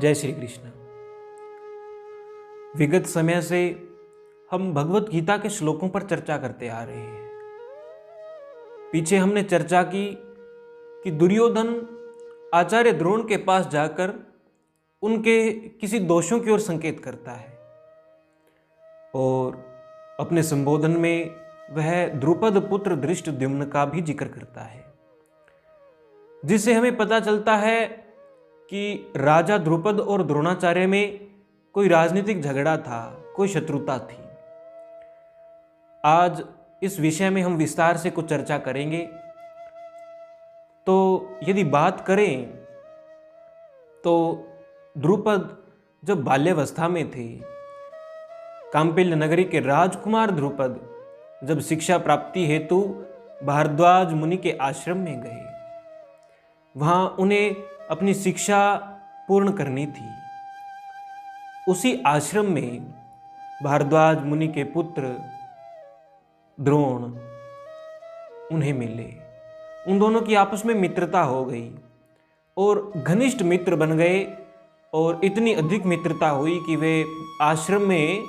जय श्री कृष्ण। विगत समय से हम भगवत गीता के श्लोकों पर चर्चा करते आ रहे हैं। पीछे हमने चर्चा की कि दुर्योधन आचार्य द्रोण के पास जाकर उनके किसी दोषों की ओर संकेत करता है और अपने संबोधन में वह द्रुपद पुत्र धृष्टद्युम्न का भी जिक्र करता है, जिससे हमें पता चलता है कि राजा द्रुपद और द्रोणाचार्य में कोई राजनीतिक झगड़ा था, कोई शत्रुता थी। आज इस विषय में हम विस्तार से कुछ चर्चा करेंगे। तो यदि बात करें तो द्रुपद जब बाल्यावस्था में थे, कांपिल्य नगरी के राजकुमार द्रुपद जब शिक्षा प्राप्ति हेतु भारद्वाज मुनि के आश्रम में गए, वहां उन्हें अपनी शिक्षा पूर्ण करनी थी। उसी आश्रम में भारद्वाज मुनि के पुत्र द्रोण उन्हें मिले। उन दोनों की आपस में मित्रता हो गई और घनिष्ठ मित्र बन गए और इतनी अधिक मित्रता हुई कि वे आश्रम में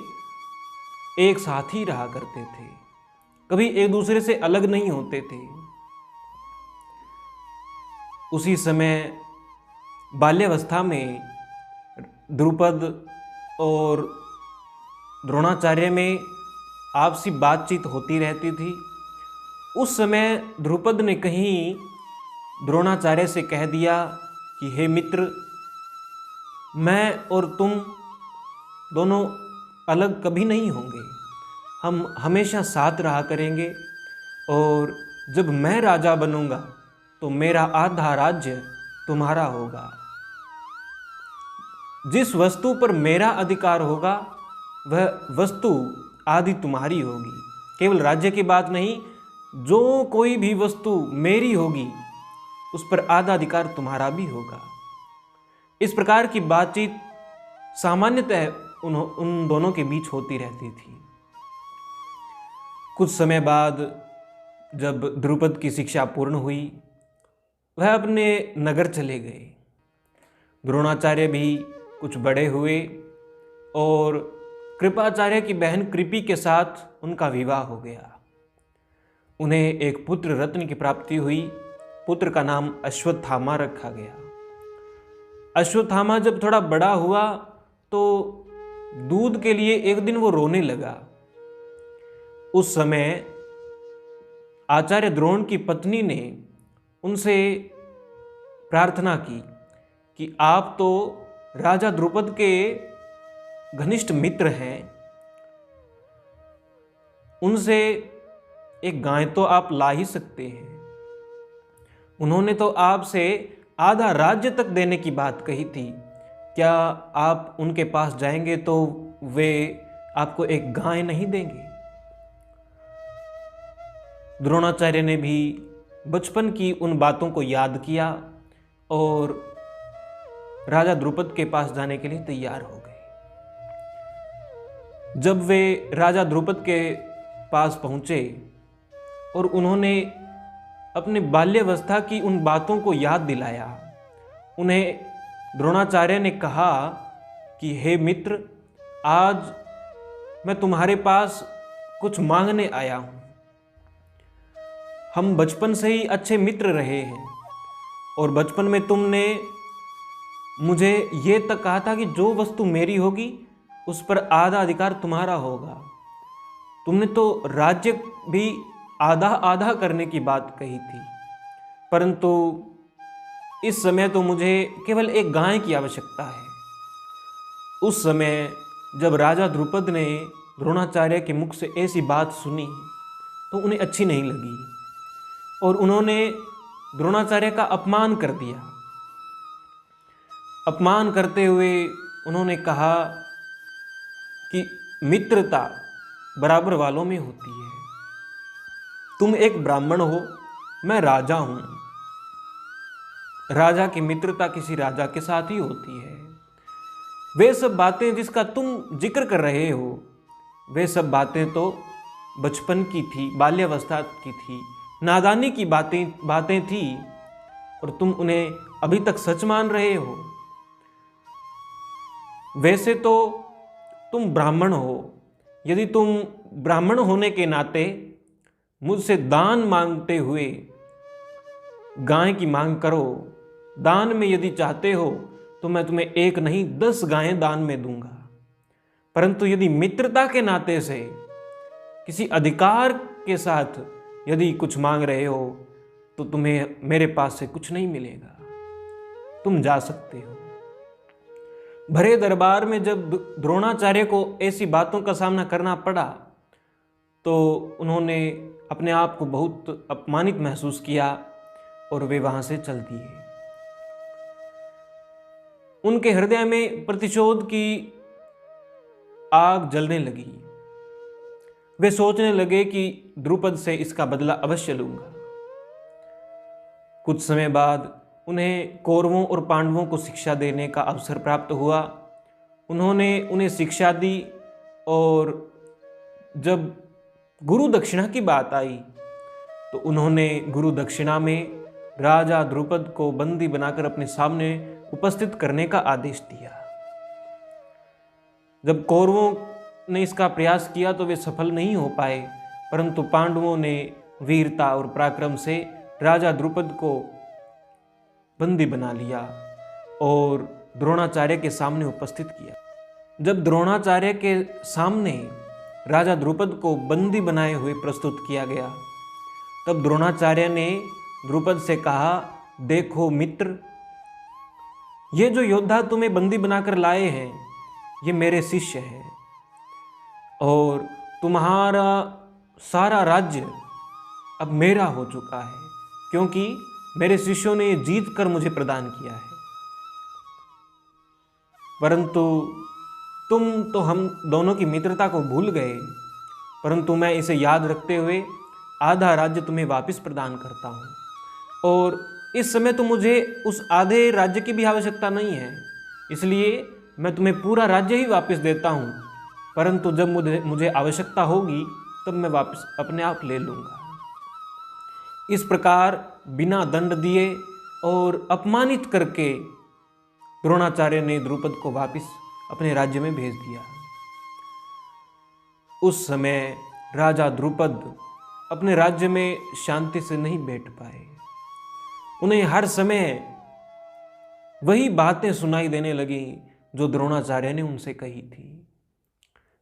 एक साथ ही रहा करते थे, कभी एक दूसरे से अलग नहीं होते थे। उसी समय बाल्यावस्था में द्रुपद और द्रोणाचार्य में आपसी बातचीत होती रहती थी। उस समय द्रुपद ने कहीं द्रोणाचार्य से कह दिया कि हे मित्र, मैं और तुम दोनों अलग कभी नहीं होंगे, हम हमेशा साथ रहा करेंगे और जब मैं राजा बनूंगा तो मेरा आधा राज्य तुम्हारा होगा। जिस वस्तु पर मेरा अधिकार होगा वह वस्तु आदि तुम्हारी होगी। केवल राज्य की बात नहीं, जो कोई भी वस्तु मेरी होगी उस पर आधा अधिकार तुम्हारा भी होगा। इस प्रकार की बातचीत सामान्यतः उन दोनों के बीच होती रहती थी। कुछ समय बाद जब द्रुपद की शिक्षा पूर्ण हुई, वह अपने नगर चले गए। द्रोणाचार्य भी कुछ बड़े हुए और कृपाचार्य की बहन कृपि के साथ उनका विवाह हो गया। उन्हें एक पुत्र रत्न की प्राप्ति हुई। पुत्र का नाम अश्वत्थामा रखा गया। अश्वत्थामा जब थोड़ा बड़ा हुआ तो दूध के लिए एक दिन वो रोने लगा। उस समय आचार्य द्रोण की पत्नी ने उनसे प्रार्थना की कि आप तो राजा द्रुपद के घनिष्ठ मित्र हैं, उनसे एक गाय तो आप ला ही सकते हैं। उन्होंने तो आपसे आधा राज्य तक देने की बात कही थी, क्या आप उनके पास जाएंगे तो वे आपको एक गाय नहीं देंगे? द्रोणाचार्य ने भी बचपन की उन बातों को याद किया और राजा द्रुपद के पास जाने के लिए तैयार हो गए। जब वे राजा द्रुपद के पास पहुंचे और उन्होंने अपने बाल्यावस्था की उन बातों को याद दिलाया, उन्हें द्रोणाचार्य ने कहा कि हे मित्र, आज मैं तुम्हारे पास कुछ मांगने आया हूं। हम बचपन से ही अच्छे मित्र रहे हैं और बचपन में तुमने मुझे ये तक कहा था कि जो वस्तु मेरी होगी उस पर आधा अधिकार तुम्हारा होगा। तुमने तो राज्य भी आधा आधा करने की बात कही थी, परंतु इस समय तो मुझे केवल एक गाय की आवश्यकता है। उस समय जब राजा द्रुपद ने द्रोणाचार्य के मुख से ऐसी बात सुनी तो उन्हें अच्छी नहीं लगी और उन्होंने द्रोणाचार्य का अपमान कर दिया। अपमान करते हुए उन्होंने कहा कि मित्रता बराबर वालों में होती है। तुम एक ब्राह्मण हो, मैं राजा हूं। राजा की मित्रता किसी राजा के साथ ही होती है। वे सब बातें जिसका तुम जिक्र कर रहे हो, वे सब बातें तो बचपन की थी, बाल्यावस्था की थी, नादानी की बातें थी और तुम उन्हें अभी तक सच मान रहे हो। वैसे तो तुम ब्राह्मण हो, यदि तुम ब्राह्मण होने के नाते मुझसे दान मांगते हुए गाय की मांग करो, दान में यदि चाहते हो तो मैं तुम्हें 1 नहीं 10 गायें दान में दूंगा। परंतु यदि मित्रता के नाते से किसी अधिकार के साथ यदि कुछ मांग रहे हो तो तुम्हें मेरे पास से कुछ नहीं मिलेगा, तुम जा सकते हो। भरे दरबार में जब द्रोणाचार्य को ऐसी बातों का सामना करना पड़ा तो उन्होंने अपने आप को बहुत अपमानित महसूस किया और वे वहां से चल दिए। उनके हृदय में प्रतिशोध की आग जलने लगी। वे सोचने लगे कि द्रुपद से इसका बदला अवश्य लूंगा। कुछ समय बाद उन्हें कौरवों और पांडवों को शिक्षा देने का अवसर प्राप्त हुआ। उन्होंने उन्हें शिक्षा दी और जब गुरु दक्षिणा की बात आई तो उन्होंने गुरु दक्षिणा में राजा द्रुपद को बंदी बनाकर अपने सामने उपस्थित करने का आदेश दिया। जब कौरवों ने इसका प्रयास किया तो वे सफल नहीं हो पाए, परंतु पांडवों ने वीरता और पराक्रम से राजा द्रुपद को बंदी बना लिया और द्रोणाचार्य के सामने उपस्थित किया। जब द्रोणाचार्य के सामने राजा द्रुपद को बंदी बनाए हुए प्रस्तुत किया गया तब द्रोणाचार्य ने द्रुपद से कहा, देखो मित्र, ये जो योद्धा तुम्हें बंदी बनाकर लाए हैं ये मेरे शिष्य हैं और तुम्हारा सारा राज्य अब मेरा हो चुका है, क्योंकि मेरे शिष्यों ने जीत कर मुझे प्रदान किया है। परंतु तुम तो हम दोनों की मित्रता को भूल गए, परंतु मैं इसे याद रखते हुए आधा राज्य तुम्हें वापस प्रदान करता हूँ और इस समय तो मुझे उस आधे राज्य की भी आवश्यकता नहीं है, इसलिए मैं तुम्हें पूरा राज्य ही वापस देता हूँ, परंतु जब मुझे आवश्यकता होगी तब मैं वापस अपने आप ले लूँगा। इस प्रकार बिना दंड दिए और अपमानित करके द्रोणाचार्य ने द्रुपद को वापस अपने राज्य में भेज दिया। उस समय राजा द्रुपद अपने राज्य में शांति से नहीं बैठ पाए। उन्हें हर समय वही बातें सुनाई देने लगी जो द्रोणाचार्य ने उनसे कही थी।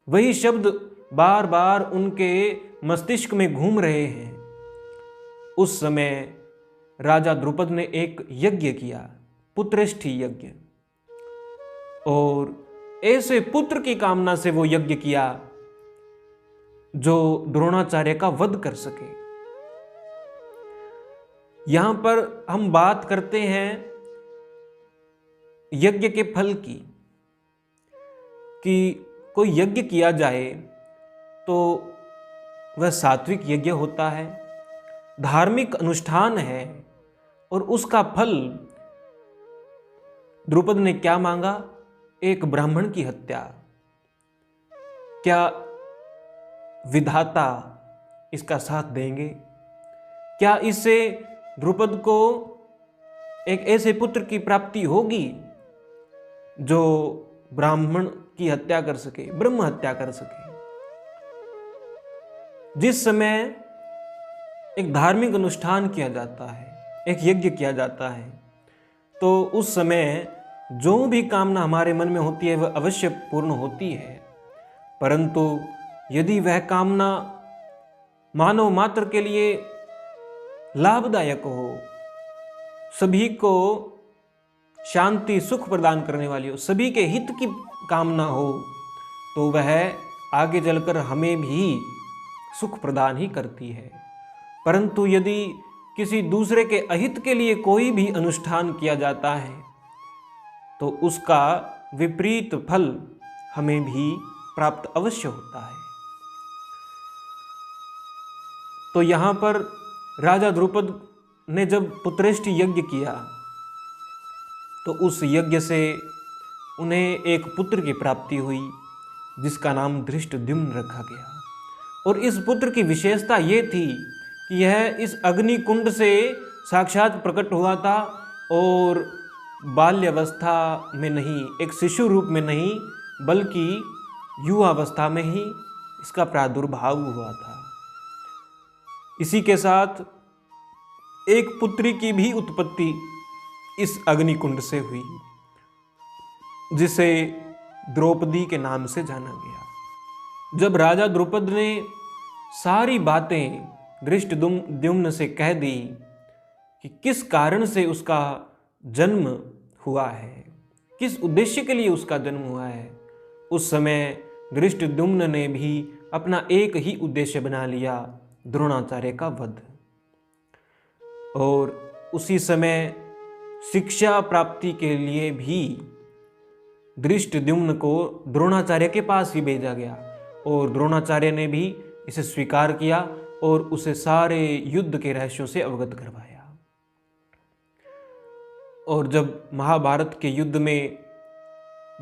वही शब्द बार बार उनके मस्तिष्क में घूम रहे हैं। उस समय राजा द्रुपद ने एक यज्ञ किया, पुत्रेष्ठी यज्ञ, और ऐसे पुत्र की कामना से वो यज्ञ किया जो द्रोणाचार्य का वध कर सके। यहां पर हम बात करते हैं यज्ञ के फल की, कि कोई यज्ञ किया जाए तो वह सात्विक यज्ञ होता है, धार्मिक अनुष्ठान है, और उसका फल द्रुपद ने क्या मांगा? एक ब्राह्मण की हत्या। क्या विधाता इसका साथ देंगे? क्या इससे द्रुपद को एक ऐसे पुत्र की प्राप्ति होगी जो ब्राह्मण की हत्या कर सके, ब्रह्म हत्या कर सके? जिस समय एक धार्मिक अनुष्ठान किया जाता है, एक यज्ञ किया जाता है, तो उस समय जो भी कामना हमारे मन में होती है वह अवश्य पूर्ण होती है। परंतु यदि वह कामना मानव मात्र के लिए लाभदायक हो, सभी को शांति सुख प्रदान करने वाली हो, सभी के हित की कामना हो, तो वह आगे चलकर हमें भी सुख प्रदान ही करती है। परंतु यदि किसी दूसरे के अहित के लिए कोई भी अनुष्ठान किया जाता है तो उसका विपरीत फल हमें भी प्राप्त अवश्य होता है। तो यहां पर राजा द्रुपद ने जब पुत्रेष्ठी यज्ञ किया तो उस यज्ञ से उन्हें एक पुत्र की प्राप्ति हुई जिसका नाम धृष्टद्युम्न रखा गया। और इस पुत्र की विशेषता ये थी कि यह इस अग्नि कुंड से साक्षात प्रकट हुआ था और बाल्यावस्था में नहीं, एक शिशु रूप में नहीं, बल्कि युवावस्था में ही इसका प्रादुर्भाव हुआ था। इसी के साथ एक पुत्री की भी उत्पत्ति इस अग्निकुंड से हुई, जिसे द्रौपदी के नाम से जाना गया। जब राजा द्रुपद ने सारी बातें धृष्टद्युम्न से कह दी कि किस कारण से उसका जन्म हुआ है, किस उद्देश्य के लिए उसका जन्म हुआ है, उस समय धृष्टद्युम्न ने भी अपना एक ही उद्देश्य बना लिया, द्रोणाचार्य का वध। और उसी समय शिक्षा प्राप्ति के लिए भी धृष्टद्युम्न को द्रोणाचार्य के पास ही भेजा गया और द्रोणाचार्य ने भी इसे स्वीकार किया और उसे सारे युद्ध के रहस्यों से अवगत करवाया। और जब महाभारत के युद्ध में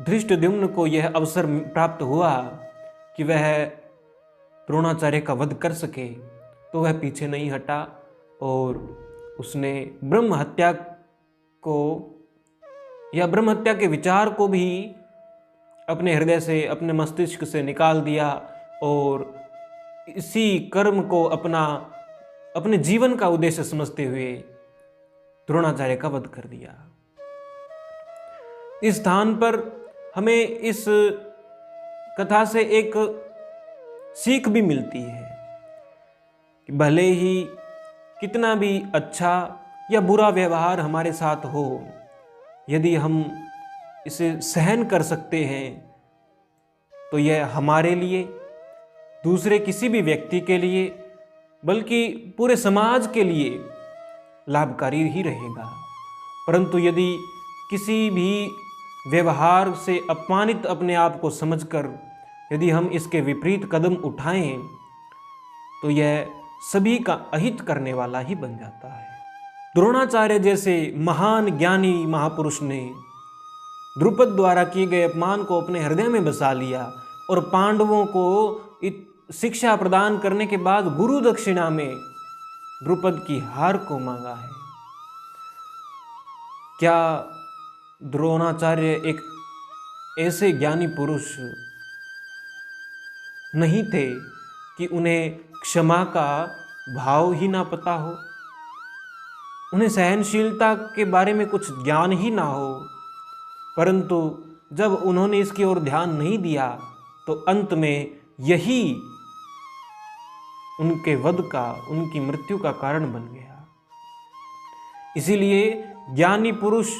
धृष्टद्युम्न को यह अवसर प्राप्त हुआ कि वह द्रोणाचार्य का वध कर सके, तो वह पीछे नहीं हटा और उसने ब्रह्म हत्या को या ब्रह्म हत्या के विचार को भी अपने हृदय से, अपने मस्तिष्क से निकाल दिया और इसी कर्म को अपने जीवन का उद्देश्य समझते हुए द्रोणाचार्य का वध कर दिया। इस स्थान पर हमें इस कथा से एक सीख भी मिलती है कि भले ही कितना भी अच्छा या बुरा व्यवहार हमारे साथ हो, यदि हम इसे सहन कर सकते हैं तो यह हमारे लिए, दूसरे किसी भी व्यक्ति के लिए, बल्कि पूरे समाज के लिए लाभकारी ही रहेगा। परंतु यदि किसी भी व्यवहार से अपमानित अपने आप को समझकर यदि हम इसके विपरीत कदम उठाएं तो यह सभी का अहित करने वाला ही बन जाता है। द्रोणाचार्य जैसे महान ज्ञानी महापुरुष ने द्रुपद द्वारा किए गए अपमान को अपने हृदय में बसा लिया और पांडवों को शिक्षा प्रदान करने के बाद गुरु दक्षिणा में द्रुपद की हार को मांगा है। क्या द्रोणाचार्य एक ऐसे ज्ञानी पुरुष नहीं थे कि उन्हें क्षमा का भाव ही ना पता हो, उन्हें सहनशीलता के बारे में कुछ ज्ञान ही ना हो? परंतु जब उन्होंने इसकी ओर ध्यान नहीं दिया तो अंत में यही उनके वध का, उनकी मृत्यु का कारण बन गया। इसीलिए ज्ञानी पुरुष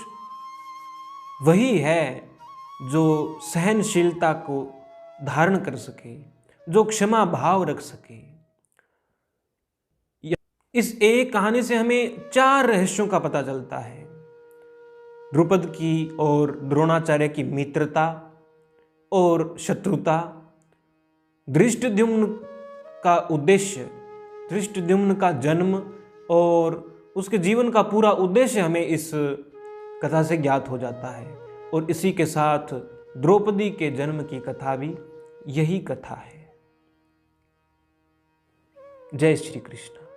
वही है जो सहनशीलता को धारण कर सके, जो क्षमा भाव रख सके। इस एक कहानी से हमें 4 रहस्यों का पता चलता है। द्रुपद की और द्रोणाचार्य की मित्रता और शत्रुता, धृष्टद्युम्न का उद्देश्य, धृष्टद्युम्न का जन्म और उसके जीवन का पूरा उद्देश्य हमें इस कथा से ज्ञात हो जाता है। और इसी के साथ द्रौपदी के जन्म की कथा भी यही कथा है। जय श्री कृष्ण।